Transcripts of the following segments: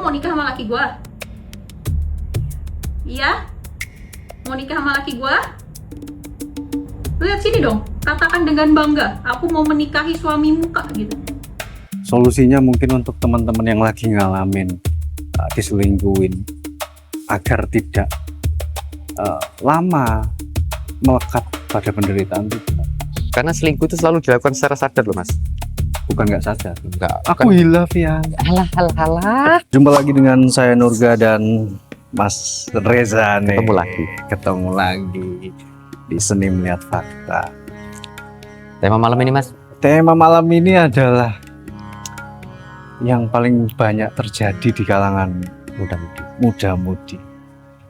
mau nikah sama laki gue? Iya? Mau nikah sama laki gue? Lihat sini dong, katakan dengan bangga, aku mau menikahi suamimu kak, gitu. Solusinya mungkin untuk teman-teman yang lagi ngalamin diselingkuhin, agar tidak lama melekat pada penderitaan itu. Karena selingkuh itu selalu dilakukan secara sadar loh mas. Bukan nggak sadar. Enggak. Aku hilaf ya. Halah. Jumpa lagi dengan saya Nurga dan Mas Reza nih. Ketemu lagi di Seni Melihat Fakta. Tema malam ini mas? Tema malam ini adalah yang paling banyak terjadi di kalangan muda-mudi.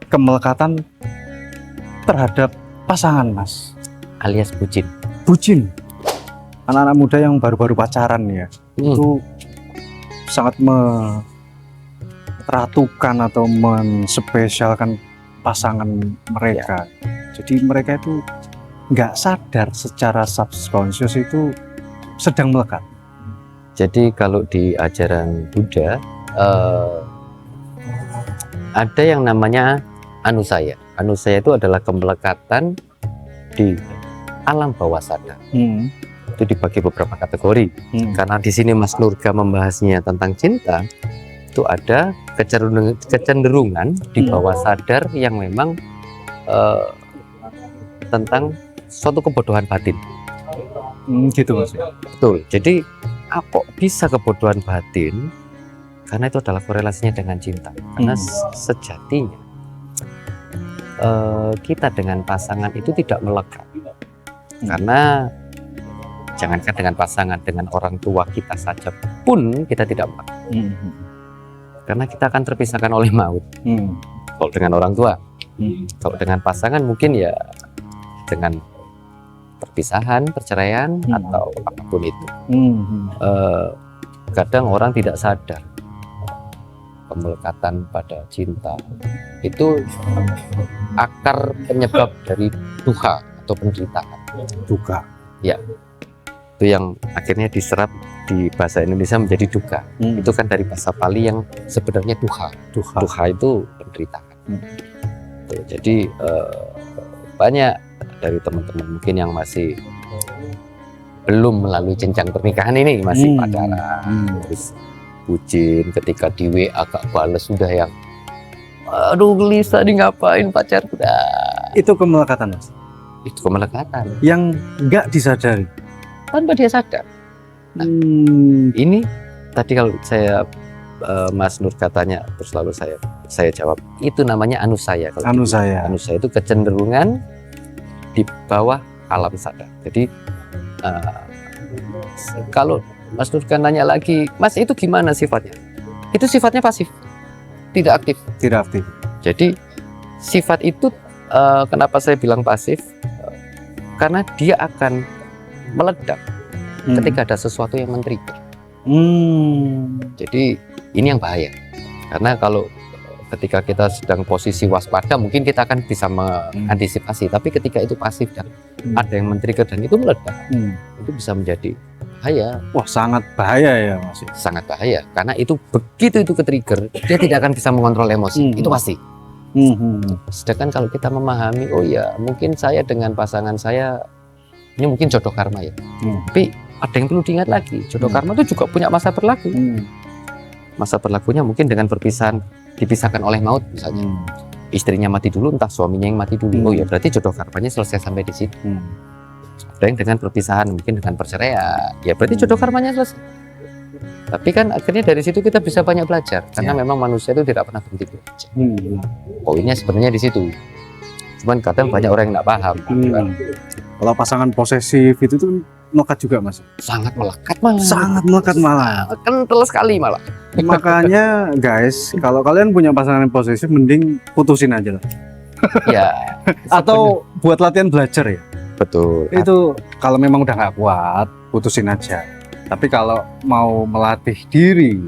Kemelekatan terhadap pasangan mas. Alias bucin. Bucin. Anak-anak muda yang baru-baru pacaran ya, itu sangat meratukan atau menspesialkan pasangan mereka. Jadi mereka itu nggak sadar secara subconscious itu sedang melekat. Jadi kalau di ajaran Buddha ada yang namanya anusaya. Anusaya itu adalah kemelekatan di alam bawah sadar. Itu dibagi beberapa kategori. Karena di sini Mas Nurga membahasnya tentang cinta, itu ada kecenderungan di bawah sadar yang memang tentang suatu kebodohan batin. Gitu mas. Betul. Jadi kok bisa kebodohan batin? Karena itu adalah korelasinya dengan cinta. Karena sejatinya kita dengan pasangan itu tidak melekat. Karena jangankan dengan pasangan, dengan orang tua kita saja pun kita tidak melekat. Karena kita akan terpisahkan oleh maut. Kalau dengan orang tua, kalau dengan pasangan mungkin ya dengan perpisahan, perceraian atau apapun itu. Kadang orang tidak sadar pemelekatan pada cinta itu akar penyebab dari duka atau penderitaan. Duka. Ya, itu yang akhirnya diserap di bahasa Indonesia menjadi duka. Itu kan dari bahasa Pali yang sebenarnya duha. Duha itu penderitaan. Tuh, jadi banyak dari teman-teman mungkin yang masih belum melalui jenjang pernikahan ini, masih pacaran, terus bucin, ketika di WA agak bales sudah yang aduh gelisah nih ngapain pacar udah. Itu kemelekatan mas. Itu kemelekatan yang nggak disadari tanpa dia sadar. Nah, ini tadi kalau saya Mas Nur katanya, terus lalu saya jawab, itu namanya anusaya. Anusaya itu kecenderungan di bawah alam sadar. Jadi kalau Mas Nur kan nanya lagi, Mas itu gimana sifatnya? Itu sifatnya pasif, tidak aktif. Tidak aktif. Jadi sifat itu kenapa saya bilang pasif? Karena dia akan meledak ketika ada sesuatu yang men-trigger. Jadi ini yang bahaya. Karena kalau ketika kita sedang posisi waspada mungkin kita akan bisa mengantisipasi. Tapi ketika itu pasif dan ada yang men-trigger dan itu meledak, itu bisa menjadi bahaya. Wah sangat bahaya ya mas. Sangat bahaya. Karena itu begitu itu ke-trigger, dia tidak akan bisa mengontrol emosi. Itu pasti. Sedangkan kalau kita memahami, oh ya mungkin saya dengan pasangan saya ini mungkin jodoh karma ya. Tapi ada yang perlu diingat lagi, jodoh karma itu juga punya masa berlaku. Masa berlakunya mungkin dengan perpisahan, dipisahkan oleh maut misalnya. Istrinya mati dulu, entah suaminya yang mati dulu. Oh ya berarti jodoh karmanya selesai sampai di situ. Ada yang dengan perpisahan, mungkin dengan perceraian. Ya berarti jodoh karmanya selesai. Tapi kan akhirnya dari situ kita bisa banyak belajar. Karena memang manusia itu tidak pernah berhenti belajar. Poinnya sebenarnya di situ. Cuman kadang banyak orang yang nggak paham. Kalau pasangan posesif itu tuh melekat juga mas. Sangat melekat malah. Sangat melekat malah. Kental sekali malah. Makanya guys, kalau kalian punya pasangan yang posesif, mending putusin aja lah. Ya. Atau buat latihan belajar ya. Betul. Itu kalau memang udah nggak kuat, putusin aja. Tapi kalau mau melatih diri,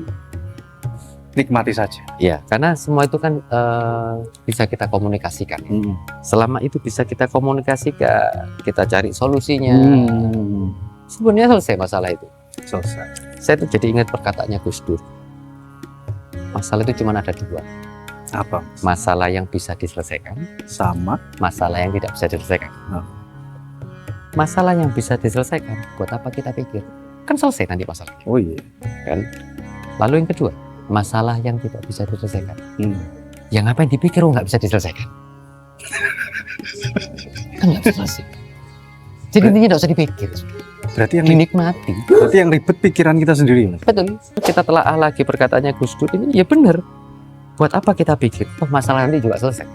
nikmati saja. Ya, karena semua itu kan bisa kita komunikasikan. Selama itu bisa kita komunikasikan, kita cari solusinya. Sebenarnya selesai masalah itu. Selesai. Saya tuh jadi ingat perkataannya Gus Dur. masalah itu cuma ada dua. Apa? Masalah yang bisa diselesaikan, Sama. masalah yang tidak bisa diselesaikan. Masalah yang bisa diselesaikan, buat apa kita pikir? Kan selesai nanti masalahnya. Oh iya. Kan? Lalu yang kedua, masalah yang tidak bisa diselesaikan. Yang apa yang dipikir nggak bisa diselesaikan? Kan nggak bisa selesai. Jadi intinya nggak usah dipikir, Berarti yang dinikmati. berarti yang ribet pikiran kita sendiri, Mas. Betul. Kita telaah lagi perkataannya Gus Dur ini, ya benar. Buat apa kita pikir? Oh, masalah nanti juga selesai.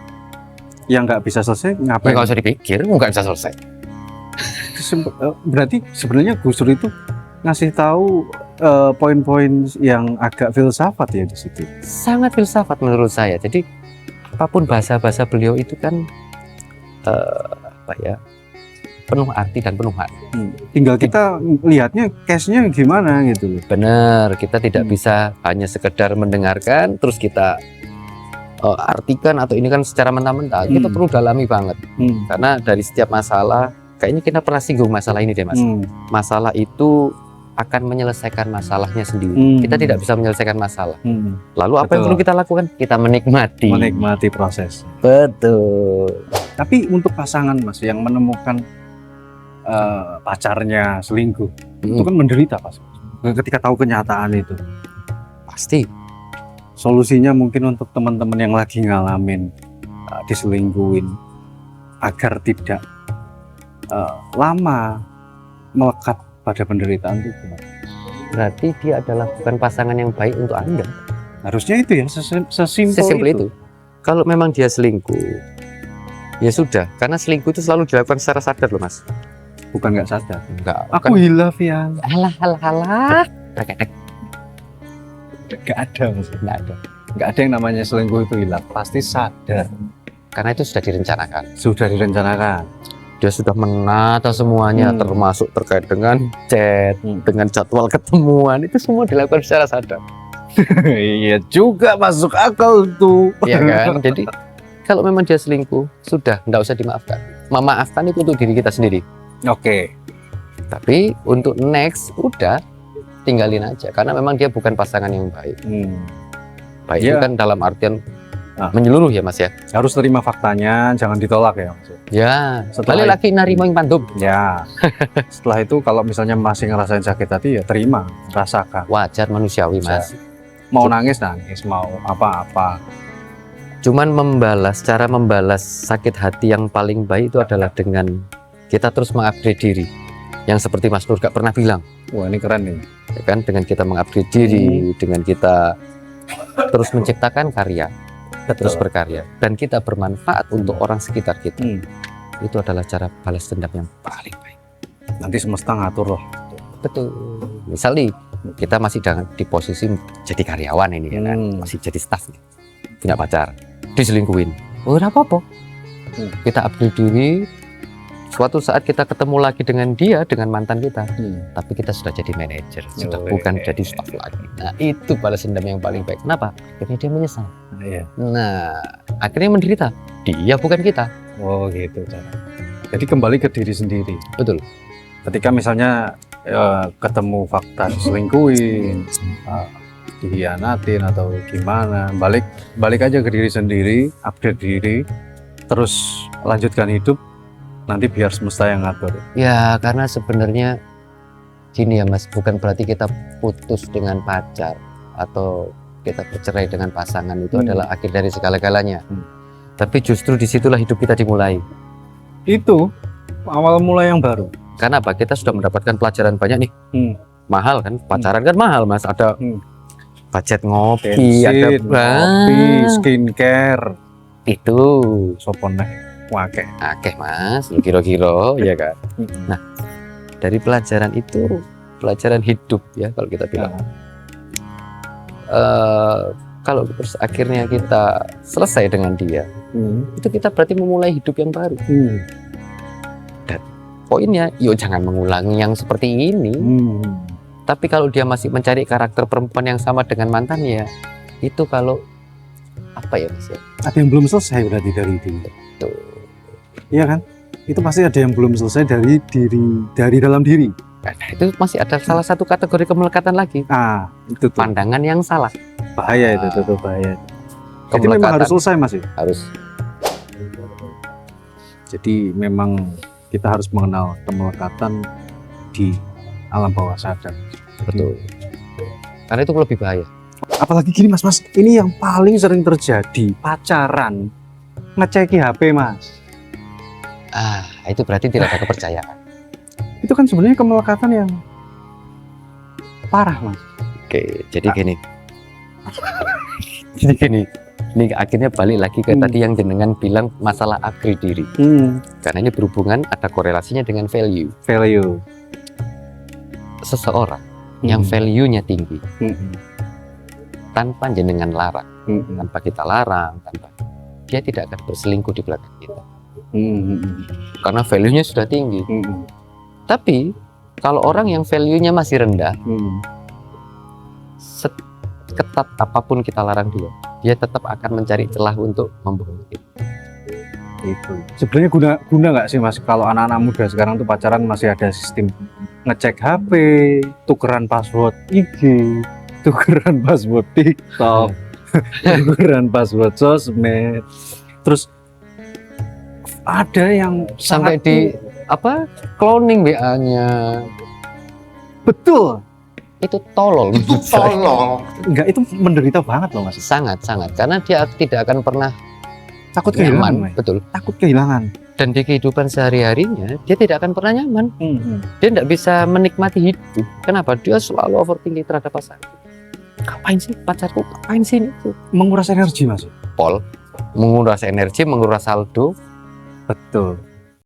Yang nggak bisa selesai Ya ngapain? nggak usah dipikir, nggak bisa selesai. Berarti sebenarnya Gus Dur itu ngasih tahu poin-poin yang agak filsafat ya di situ. Sangat filsafat menurut saya. Jadi apapun bahasa-bahasa beliau itu kan penuh arti dan penuh makna. Tinggal kita lihatnya case-nya gimana gitu loh. Benar, kita tidak bisa hanya sekedar mendengarkan terus kita artikan atau ini kan secara mentah-mentah. Kita perlu dalami banget. Karena dari setiap masalah, kayaknya kita pernah singgung masalah ini deh, Mas. Masalah itu akan menyelesaikan masalahnya sendiri. Kita tidak bisa menyelesaikan masalah. Lalu apa yang perlu kita lakukan? Kita menikmati proses. Betul. Tapi untuk pasangan, Mas, yang menemukan pacarnya selingkuh, itu kan menderita, Mas. Ketika tahu kenyataan itu. Pasti. Solusinya mungkin untuk teman-teman yang lagi ngalamin diselingkuhin agar tidak lama melekat pada penderitaan itu. Berarti dia adalah bukan pasangan yang baik untuk Anda. Harusnya itu ya, sesimpel itu. Kalau memang dia selingkuh, ya sudah. Karena selingkuh itu selalu dilakukan secara sadar loh, Mas. Bukan nggak sadar. Enggak. Aku hilaf ya. Halah. Nggak ada, Mas. Enggak ada. Nggak ada yang namanya selingkuh itu hilaf. Pasti sadar. Karena itu sudah direncanakan. Sudah direncanakan. Dia sudah menata semuanya, termasuk terkait dengan chat, dengan jadwal ketemuan, itu semua dilakukan secara sadar. Iya juga, masuk akal tuh. Iya kan? Jadi kalau memang dia selingkuh, sudah, nggak usah dimaafkan. Memaafkan itu untuk diri kita sendiri. Oke. Tapi untuk next, udah tinggalin aja. Karena memang dia bukan pasangan yang baik. Baik itu kan dalam artian menyeluruh ya, Mas ya. Harus terima faktanya, jangan ditolak ya, Mas. Ya, Setelah balik lagi narimo yang pandum. Ya. Setelah itu kalau misalnya masih ngerasain sakit hati ya terima, rasakan. Wajar, manusiawi, Mas. Mau nangis, mau apa-apa. Cuman cara membalas sakit hati yang paling baik itu adalah dengan kita terus mengupgrade diri. Yang seperti Mas Nur gak pernah bilang. Wah, ini keren nih. Ya kan, dengan kita mengupgrade diri, dengan kita terus menciptakan karya, terus berkarya, dan kita bermanfaat untuk orang sekitar kita. Itu adalah cara balas dendam yang paling baik. Nanti semesta ngatur loh. Betul. Misalnya kita masih di posisi jadi karyawan ini ya kan, masih jadi staff, punya pacar, diselingkuhin. Oh, nggak apa-apa. Kita upgrade diri. Suatu saat kita ketemu lagi dengan dia, dengan mantan kita, tapi kita sudah jadi manajer, sudah bukan jadi staff lagi. Nah, itu balas dendam yang paling baik. Kenapa? Akhirnya dia menyesal. Nah, akhirnya menderita. Dia bukan kita. Oh gitu. Jadi kembali ke diri sendiri. Betul. Ketika misalnya ketemu fakta selingkuhin, dihianatin atau gimana, balik aja ke diri sendiri, update diri, terus lanjutkan hidup. Nanti biar semesta yang ngatur. Ya, karena sebenarnya gini ya, Mas, bukan berarti kita putus dengan pacar atau kita bercerai dengan pasangan itu adalah akhir dari segala-galanya. Tapi justru disitulah hidup kita dimulai. Itu awal mulai yang baru. Karena apa? Kita sudah mendapatkan pelajaran banyak nih. Mahal kan? Pacaran kan mahal, Mas. Ada budget ngopi, ada kopi, skincare. Itu soponeh. Akeh, Mas, kira-kira ya kan. Nah, dari pelajaran itu, pelajaran hidup ya kalau kita bilang. Kalau terus akhirnya kita selesai dengan dia, itu kita berarti memulai hidup yang baru. Dan poinnya, yuk jangan mengulangi yang seperti ini. Tapi kalau dia masih mencari karakter perempuan yang sama dengan mantannya, itu kalau apa ya, Mas ya? Ada yang belum selesai berarti dari diri. Iya kan? Itu pasti ada yang belum selesai dari dalam diri. Nah, itu masih ada salah satu kategori kemelekatan lagi. Itu tuh. Pandangan yang salah. Bahaya itu bahaya. Jadi memang harus selesai Mas ya? Harus. Jadi memang kita harus mengenal kemelekatan di alam bawah sadar. Betul. Karena itu lebih bahaya. Apalagi gini mas, ini yang paling sering terjadi, pacaran ngeceki HP mas. Itu berarti tidak ada kepercayaan. Itu kan sebenarnya kemelekatan yang parah mas. Oke, jadi gini. Jadi gini. Ini akhirnya balik lagi ke tadi yang jenengan bilang masalah agri diri. Karena ini berhubungan, ada korelasinya dengan value. Value. Seseorang yang value-nya tinggi, tanpa jenengan larang, tanpa kita larang, dia tidak akan berselingkuh di belakang kita. Karena value-nya sudah tinggi. Tapi kalau orang yang value-nya masih rendah, ketat apapun kita larang dia tetap akan mencari celah untuk membohongi kita. Itu sebenarnya guna nggak sih mas kalau anak-anak muda sekarang tuh pacaran masih ada sistem ngecek HP, tukeran password IG, tukeran password TikTok, tukeran password sosmed, terus ada yang sampai di cloning WA-nya. Betul. Itu tolol. Itu tolol. Enggak, itu menderita banget loh mas. Sangat karena dia tidak akan pernah takut nyaman. Betul. Takut kehilangan. Dan di kehidupan sehari-harinya dia tidak akan pernah nyaman. Dia tidak bisa menikmati hidup. Kenapa? Dia selalu overthinking terhadap pasangan. Ngapain sih pacarku? Ngapain sih itu? Menguras energi mas. Menguras energi, menguras saldo. Betul.